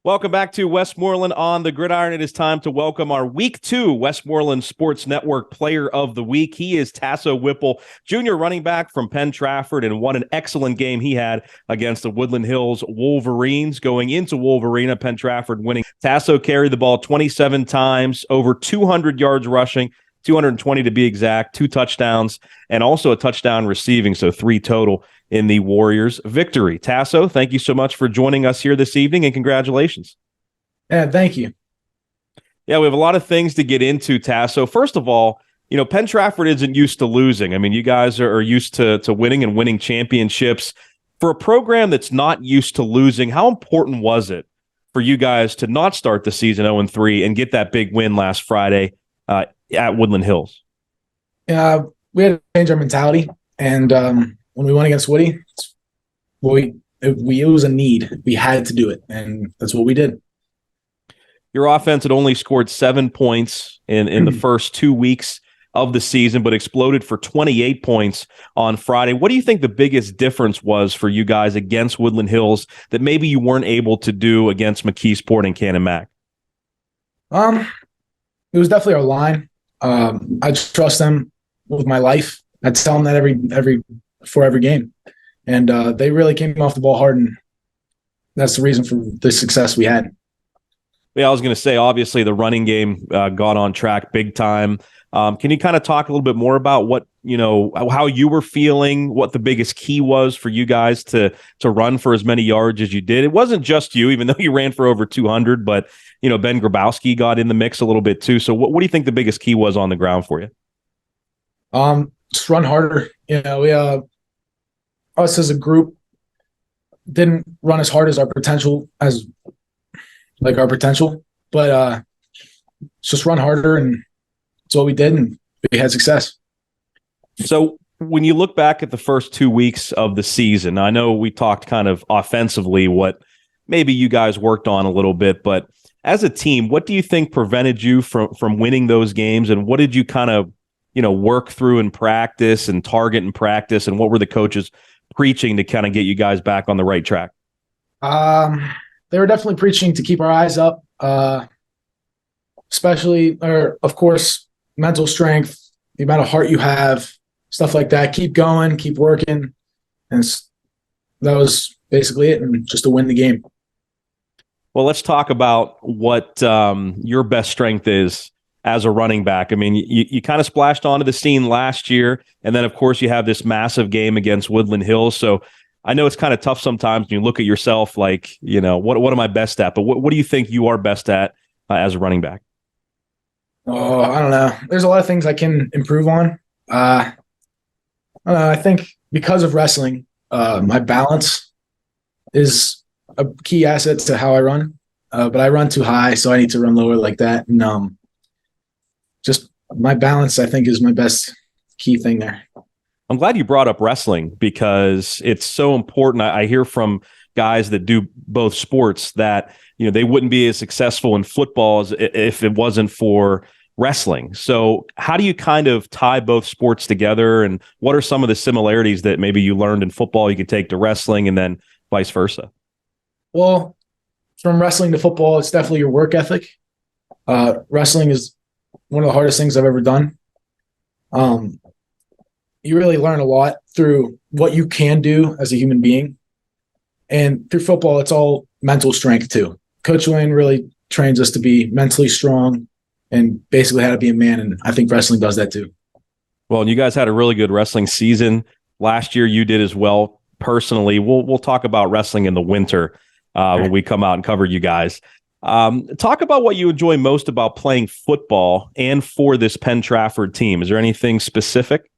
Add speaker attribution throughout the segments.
Speaker 1: Welcome back to Westmoreland on the Gridiron. It is time to welcome our Week 2 Westmoreland Sports Network Player of the Week. He is Tasso Whipple, junior running back from Penn-Trafford, and what an excellent game he had against the Woodland Hills Wolverines. Going into Wolverina, Penn-Trafford winning. Tasso carried the ball 27 times, over 200 yards rushing, 220 to be exact, 2 touchdowns, and also a touchdown receiving, so 3 total in the Warriors' victory. Tasso, thank you so much for joining us here this evening, and congratulations.
Speaker 2: Yeah, thank you.
Speaker 1: Yeah, we have a lot of things to get into, Tasso. First of all, Penn-Trafford isn't used to losing. I mean, you guys are used to winning and winning championships. For a program that's not used to losing, how important was it for you guys to not start the season 0-3 and get that big win last Friday at Woodland Hills?
Speaker 2: Yeah, we had to change our mentality, and when we went against Woody, it was a need. We had to do it, and that's what we did.
Speaker 1: Your offense had only scored 7 points in the first 2 weeks of the season, but exploded for 28 points on Friday. What do you think the biggest difference was for you guys against Woodland Hills that maybe you weren't able to do against McKeesport and Cannon Mac?
Speaker 2: It was definitely our line. I trust them with my life. I tell them that before every game, and they really came off the ball hard, and that's the reason for the success we had.
Speaker 1: Yeah, I was going to say, obviously, the running game got on track big time. Can you kind of talk a little bit more about how you were feeling, what the biggest key was for you guys to run for as many yards as you did? It wasn't just you, even though you ran for over 200, but Ben Grabowski got in the mix a little bit too. So what do you think the biggest key was on the ground for you?
Speaker 2: Just run harder. We us as a group didn't run as hard as our potential, but just run harder, and that's what we did, and we had success.
Speaker 1: So when you look back at the first 2 weeks of the season, I know we talked kind of offensively what maybe you guys worked on a little bit, but as a team, what do you think prevented you from winning those games, and what did you kind of work through in practice and target in practice, and what were the coaches preaching to kind of get you guys back on the right track?
Speaker 2: They were definitely preaching to keep our eyes up, of course, mental strength, the amount of heart you have, stuff like that. Keep going, keep working, and that was basically it, and just to win the game.
Speaker 1: Well, let's talk about what your best strength is as a running back. I mean, you kind of splashed onto the scene last year, and then, of course, you have this massive game against Woodland Hills. So I know it's kind of tough sometimes when you look at yourself like, what am I best at? But what do you think you are best at as a running back?
Speaker 2: Oh, I don't know. There's a lot of things I can improve on. I don't know. I think because of wrestling, my balance is a key asset to how I run. But I run too high, so I need to run lower like that. And just my balance, I think, is my best key thing there.
Speaker 1: I'm glad you brought up wrestling because it's so important. I hear from guys that do both sports that, they wouldn't be as successful in football if it wasn't for wrestling. So how do you kind of tie both sports together, and what are some of the similarities that maybe you learned in football you could take to wrestling and then vice versa?
Speaker 2: Well, from wrestling to football, it's definitely your work ethic. Wrestling is one of the hardest things I've ever done. You really learn a lot through what you can do as a human being. And through football, it's all mental strength too. Coach Wayne really trains us to be mentally strong and basically how to be a man. And I think wrestling does that too.
Speaker 1: Well, and you guys had a really good wrestling season. Last year you did as well personally. We'll talk about wrestling in the winter when we come out and cover you guys. Talk about what you enjoy most about playing football and for this Penn-Trafford team. Is there anything specific?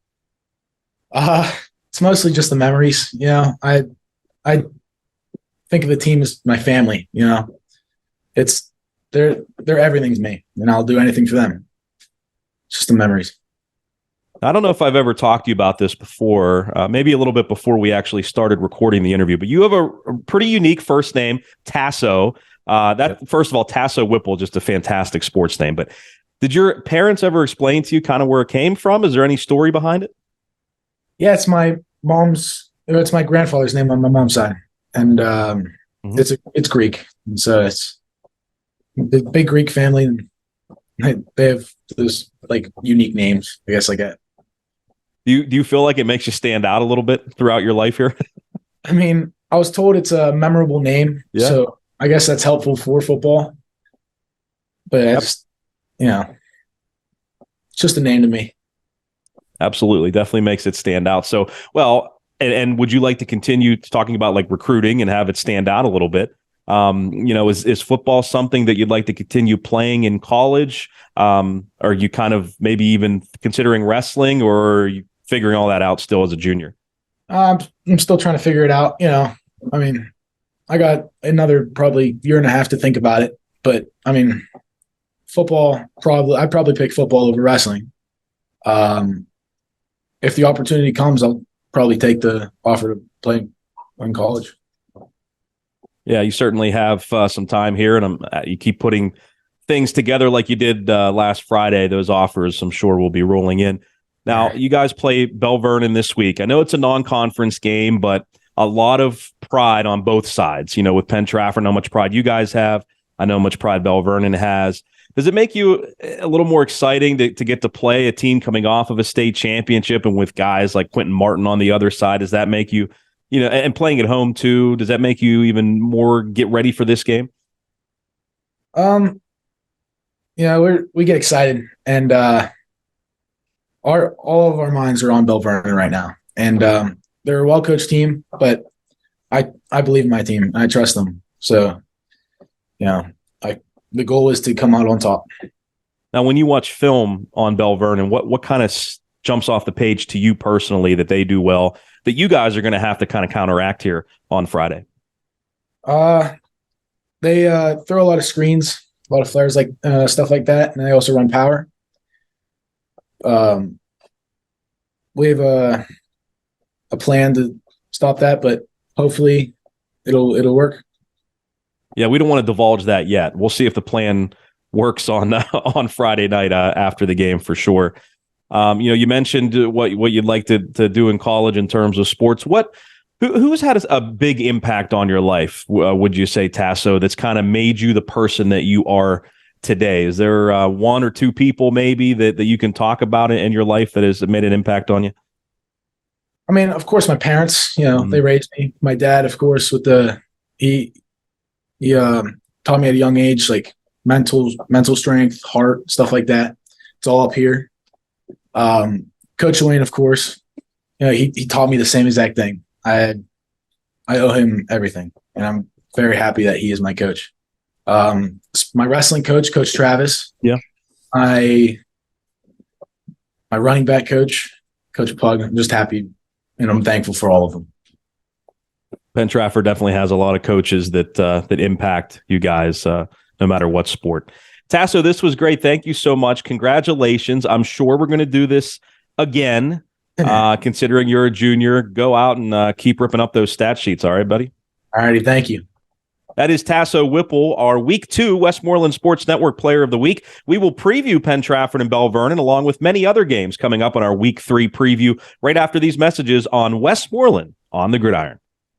Speaker 2: It's mostly just the memories. I think of the team as my family. It's they're everything to me, and I'll do anything for them. It's just the memories.
Speaker 1: I don't know if I've ever talked to you about this before, maybe a little bit before we actually started recording the interview, but you have a pretty unique first name, Tasso. First of all, Tasso Whipple, just a fantastic sports name. But did your parents ever explain to you kind of where it came from? Is there any story behind it?
Speaker 2: Yeah, it's my grandfather's name on my mom's side, and it's Greek, and so it's the big Greek family. They have those like unique names, I guess, like that.
Speaker 1: Do you feel like it makes you stand out a little bit throughout your life here?
Speaker 2: I mean, I was told it's a memorable name, so I guess that's helpful for football. But it's just a name to me.
Speaker 1: Absolutely. Definitely makes it stand out. So, well, and would you like to continue talking about like recruiting and have it stand out a little bit? Is football something that you'd like to continue playing in college? Are you kind of maybe even considering wrestling, or are you figuring all that out still as a junior?
Speaker 2: I'm still trying to figure it out. I mean, I got another probably year and a half to think about it. But I mean, I'd probably pick football over wrestling. If the opportunity comes, I'll probably take the offer to play in college.
Speaker 1: Yeah, you certainly have some time here, and you keep putting things together like you did last Friday. Those offers, I'm sure, will be rolling in. Now, you guys play Bell Vernon this week. I know it's a non-conference game, but a lot of pride on both sides. With Penn-Trafford, how much pride you guys have. I know how much pride Bell Vernon has. Does it make you a little more exciting to get to play a team coming off of a state championship and with guys like Quentin Martin on the other side? Does that make you, and playing at home too, does that make you even more get ready for this game?
Speaker 2: We get excited, and all of our minds are on Bell Vernon right now, and they're a well-coached team, but I believe in my team. I trust them. So, the goal is to come out on top.
Speaker 1: Now, when you watch film on Bell Vernon, what kind of jumps off the page to you personally that they do well that you guys are going to have to kind of counteract here on Friday?
Speaker 2: They throw a lot of screens, a lot of flares, like stuff like that, and they also run power. We have a plan to stop that, but hopefully it'll work.
Speaker 1: Yeah, we don't want to divulge that yet. We'll see if the plan works on Friday night after the game for sure. You mentioned what you'd like to do in college in terms of sports. Who's had a big impact on your life, would you say, Tasso, that's kind of made you the person that you are today? Is there one or two people maybe that you can talk about in your life that has made an impact on you?
Speaker 2: I mean, of course, my parents, they raised me. My dad, of course, he taught me at a young age, like mental strength, heart, stuff like that. It's all up here. Coach Wayne, of course, he taught me the same exact thing. I owe him everything, and I'm very happy that he is my coach. My wrestling coach, Coach Travis.
Speaker 1: Yeah.
Speaker 2: My running back coach, Coach Pug. I'm just happy, and I'm thankful for all of them.
Speaker 1: Penn-Trafford definitely has a lot of coaches that impact you guys, no matter what sport. Tasso, this was great. Thank you so much. Congratulations. I'm sure we're going to do this again, considering you're a junior. Go out and keep ripping up those stat sheets. All right, buddy?
Speaker 2: All righty. Thank you.
Speaker 1: That is Tasso Whipple, our Week 2 Westmoreland Sports Network Player of the Week. We will preview Penn-Trafford and Bell Vernon along with many other games coming up on our Week 3 preview right after these messages on Westmoreland on the Gridiron.